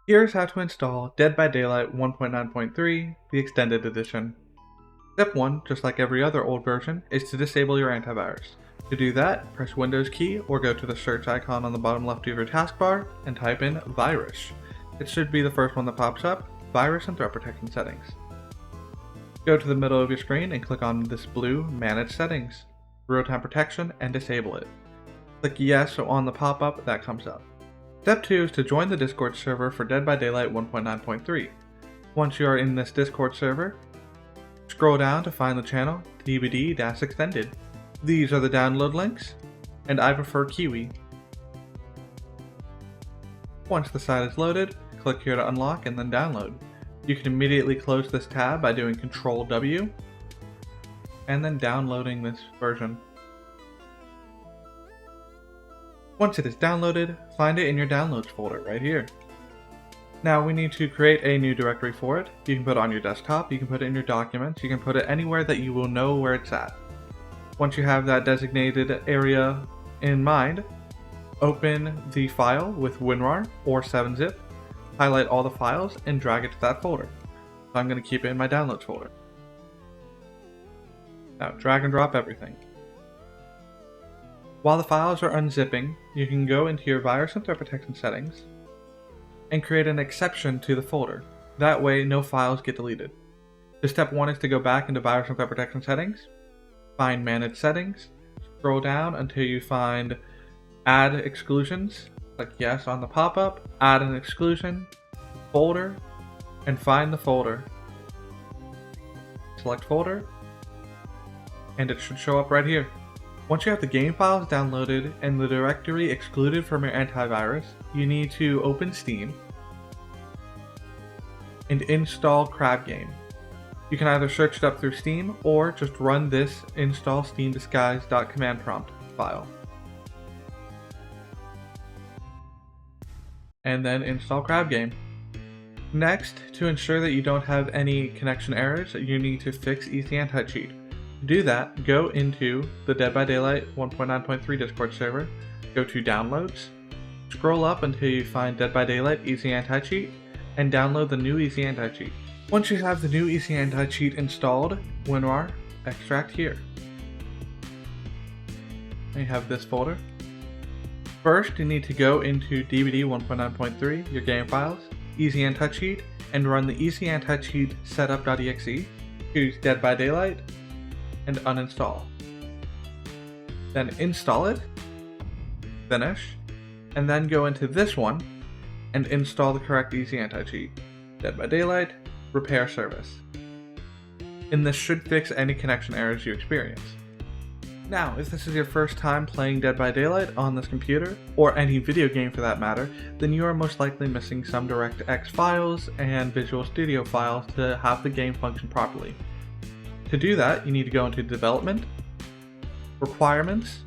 Here's how to install Dead by Daylight 1.9.3, the extended edition. Step 1, just like every other old version, is to disable your antivirus. To do that, press Windows key or go to the search icon on the bottom left of your taskbar and type in Virus. It should be the first one that pops up, Virus and Threat Protection Settings. Go to the middle of your screen and click on this blue Manage Settings, Real-Time Protection, and disable it. Click Yes on the pop-up that comes up. Step 2 is to join the Discord server for Dead by Daylight 1.9.3. Once you are in this Discord server, scroll down to find the channel DBD.Extended. These are the download links, and I prefer Kiwi. Once the site is loaded, click here to unlock and then download. You can immediately close this tab by doing Ctrl W, and then downloading this version. Once it is downloaded, find it in your downloads folder right here. Now we need to create a new directory for it. You can put it on your desktop, you can put it in your documents, you can put it anywhere that you will know where it's at. Once you have that designated area in mind, open the file with WinRAR or 7-zip, highlight all the files, and drag it to that folder. So I'm going to keep it in my downloads folder. Now drag and drop everything. While the files are unzipping, you can go into your virus and threat protection settings and create an exception to the folder. That way, no files get deleted. So step 1 is to go back into virus and threat protection settings, find Manage Settings, scroll down until you find Add Exclusions, click Yes on the pop-up, add an exclusion, folder, and find the folder. Select folder, and it should show up right here. Once you have the game files downloaded and the directory excluded from your antivirus, you need to open Steam and install Crab Game. You can either search it up through Steam or just run this install steam disguise.command prompt file. And then install Crab Game. Next, to ensure that you don't have any connection errors, you need to fix EC Anti-Cheat. To do that, go into the Dead by Daylight 1.9.3 Discord server, go to Downloads, scroll up until you find Dead by Daylight EC Anti-Cheat, and download the new EC Anti-Cheat. Once you have the new EC Anti-Cheat installed, WinRAR, extract here. And you have this folder. First, you need to go into DBD 1.9.3, your game files, EC Anti-Cheat, and run the EC Anti-Cheat setup.exe, choose Dead by Daylight, and uninstall. Then install it, finish, and then go into this one and install the correct EC Anti-Cheat. Dead by Daylight, repair service. And this should fix any connection errors you experience. Now, if this is your first time playing Dead by Daylight on this computer, or any video game for that matter, then you are most likely missing some DirectX files and Visual Studio files to have the game function properly. To do that, you need to go into Development, Requirements,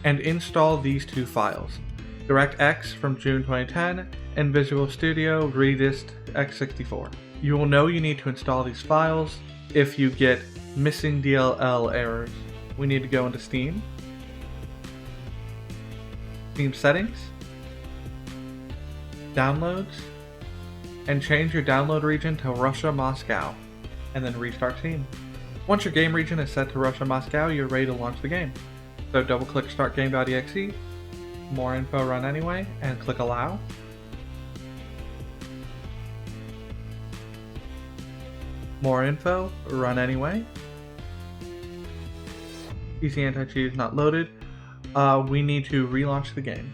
and install these two files, DirectX from June 2010 and Visual Studio Redist x64. You will know you need to install these files if you get missing DLL errors. We need to go into Steam, Steam Settings, Downloads, and change your download region to Russia, Moscow, and then restart Steam. Once your game region is set to Russia, Moscow, you're ready to launch the game. So double click startgame.exe, more info run anyway, and click allow. More info, run anyway. EC Anti-Cheat is not loaded. We need to relaunch the game.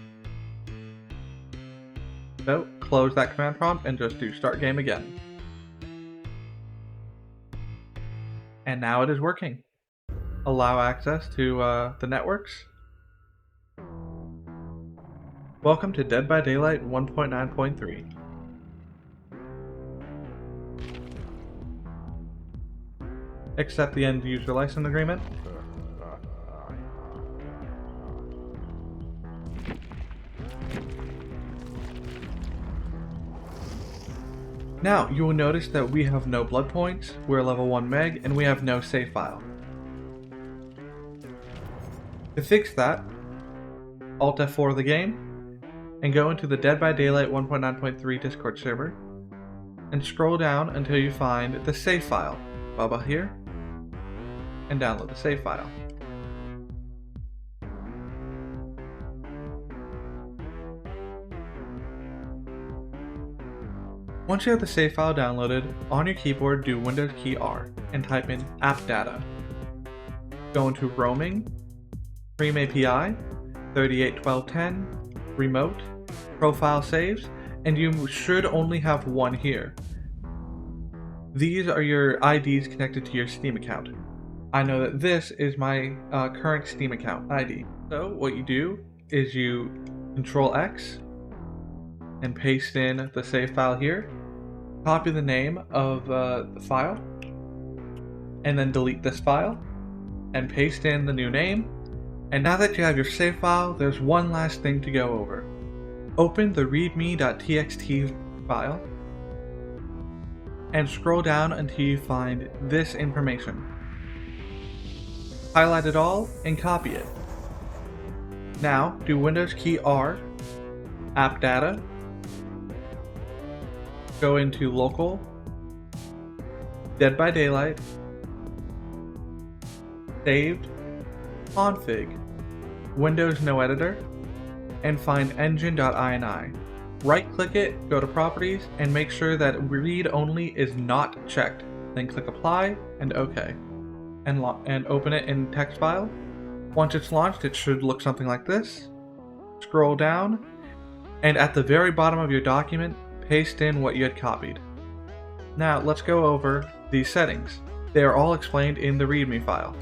So close that command prompt and just do start game again. And now it is working. Allow access to the networks. Welcome to Dead by Daylight 1.9.3. Accept the end user license agreement. Now, you will notice that we have no blood points, we're level 1 meg, and we have no save file. To fix that, Alt F4 the game, and go into the Dead by Daylight 1.9.3 Discord server and scroll down until you find the save file. Bubba here, and download the save file. Once you have the save file downloaded, on your keyboard do Windows key R and type in app data. Go into roaming, stream API, 38.12.10, remote, profile saves, and you should only have one here. These are your IDs connected to your Steam account. I know that this is my current Steam account ID. So what you do is you Control X and paste in the save file here, copy the name of the file, and then delete this file, and paste in the new name. And now that you have your save file, there's one last thing to go over. Open the readme.txt file, and scroll down until you find this information. Highlight it all and copy it. Now do Windows key R, app data, go into local, Dead by Daylight, saved, config, Windows no editor, and find Engine.ini. Right click it, go to properties, and make sure that read only is not checked. Then click apply and OK. And open it in text file. Once it's launched, it should look something like this. Scroll down, and at the very bottom of your document, paste in what you had copied. Now let's go over these settings. They are all explained in the README file.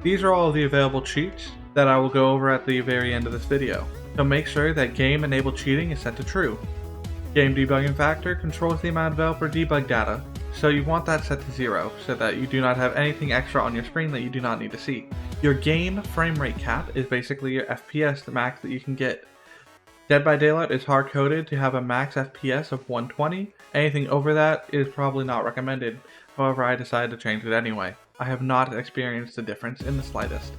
These are all of the available cheats that I will go over at the very end of this video. So make sure that game enabled cheating is set to true. Game debugging factor controls the amount of developer debug data, so you want that set to 0 so that you do not have anything extra on your screen that you do not need to see. Your game frame rate cap is basically your FPS, the max that you can get. Dead by Daylight is hard coded to have a max FPS of 120. Anything over that is probably not recommended. However, I decided to change it anyway. I have not experienced a difference in the slightest.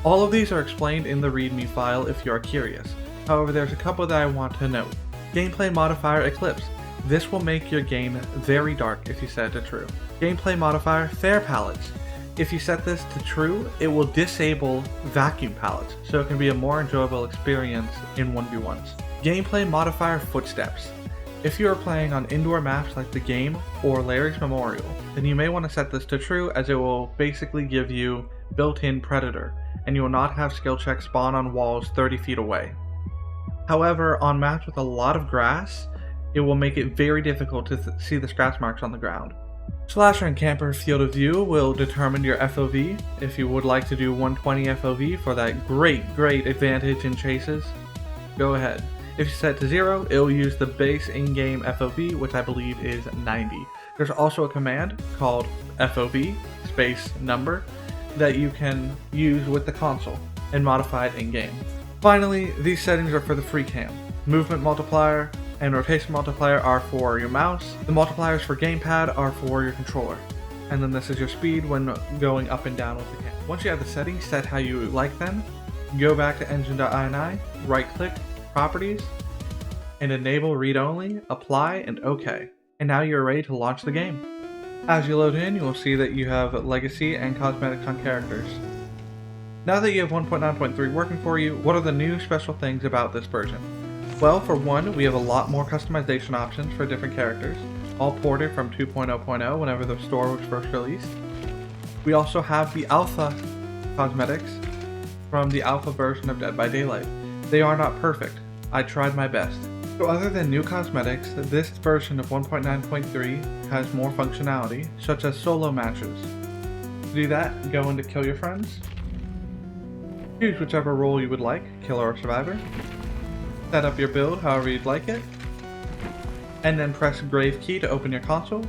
All of these are explained in the README file if you are curious. However, there's a couple that I want to note. Gameplay modifier Eclipse. This will make your game very dark if you set it to true. Gameplay modifier Fair Palettes. If you set this to true, it will disable vacuum palettes, so it can be a more enjoyable experience in 1v1s. Gameplay modifier Footsteps. If you are playing on indoor maps like the game or Larry's Memorial, then you may want to set this to true, as it will basically give you built-in predator, and you will not have skill checks spawn on walls 30 feet away. However, on maps with a lot of grass, it will make it very difficult to see the scratch marks on the ground. Slasher and Camper Field of View will determine your FOV. If you would like to do 120 FOV for that great advantage in chases, go ahead. If you set it to 0, it will use the base in-game FOV, which I believe is 90. There's also a command called FOV space number that you can use with the console and modify it in-game. Finally, these settings are for the free cam. Movement multiplier and rotation multiplier are for your mouse. The multipliers for gamepad are for your controller. And then this is your speed when going up and down with the cam. Once you have the settings set how you like them, go back to Engine.ini, right click, properties, and enable read only, apply, and OK. And now you're ready to launch the game. As you load in, you will see that you have legacy and cosmetics on characters. Now that you have 1.9.3 working for you, what are the new special things about this version? Well, for one, we have a lot more customization options for different characters, all ported from 2.0.0 whenever the store was first released. We also have the alpha cosmetics from the alpha version of Dead by Daylight. They are not perfect. I tried my best. So other than new cosmetics, this version of 1.9.3 has more functionality, such as solo matches. To do that, go into Kill Your Friends. Choose whichever role you would like, Killer or Survivor. Set up your build however you'd like it. And then press Grave key to open your console,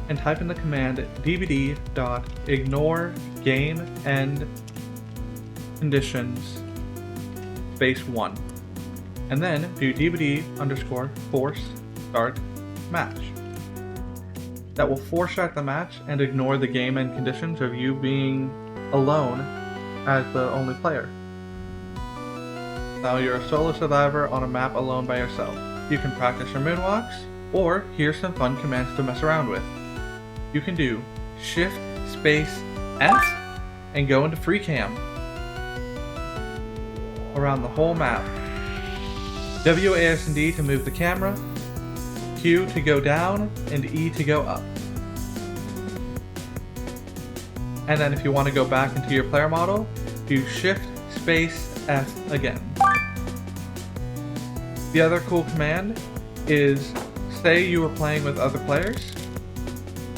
and type in the command DBD.IgnoreGameEndConditions space 1. And then do DBD_force start match. That will force start the match and ignore the game end conditions of you being alone as the only player. Now you're a solo survivor on a map alone by yourself. You can practice your moonwalks, or here's some fun commands to mess around with. You can do Shift Space S and go into free cam around the whole map. WASD to move the camera, Q to go down, and E to go up. And then if you want to go back into your player model, do Shift Space F again. The other cool command is, say you were playing with other players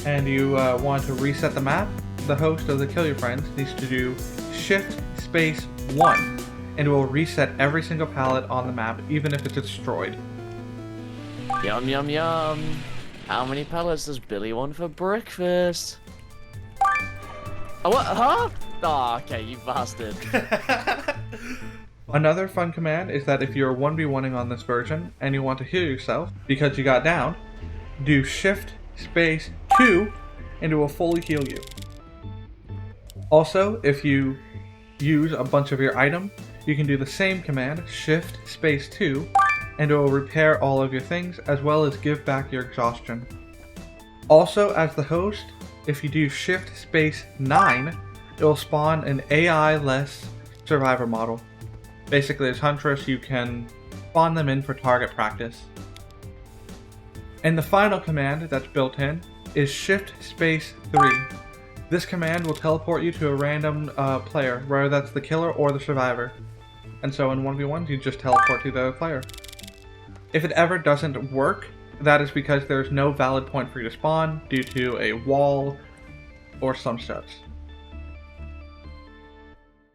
and you want to reset the map, the host of the Kill Your Friends needs to do Shift Space 1 and it will reset every single pallet on the map, even if it's destroyed. Yum yum yum. How many pallets does Billy want for breakfast? Oh, what? Huh? Oh, okay, you bastard. Another fun command is that if you're 1v1ing on this version and you want to heal yourself because you got down, do Shift Space 2 and it will fully heal you. Also, if you use a bunch of your item, you can do the same command, Shift Space 2, and it will repair all of your things as well as give back your exhaustion. Also, as the host, if you do Shift Space 9, it will spawn an AI-less survivor model. Basically, as Huntress, you can spawn them in for target practice. And the final command that's built in is Shift Space 3. This command will teleport you to a random player, whether that's the killer or the survivor. And so in 1v1s, you just teleport to the other player. If it ever doesn't work, that is because there's no valid point for you to spawn due to a wall or some such.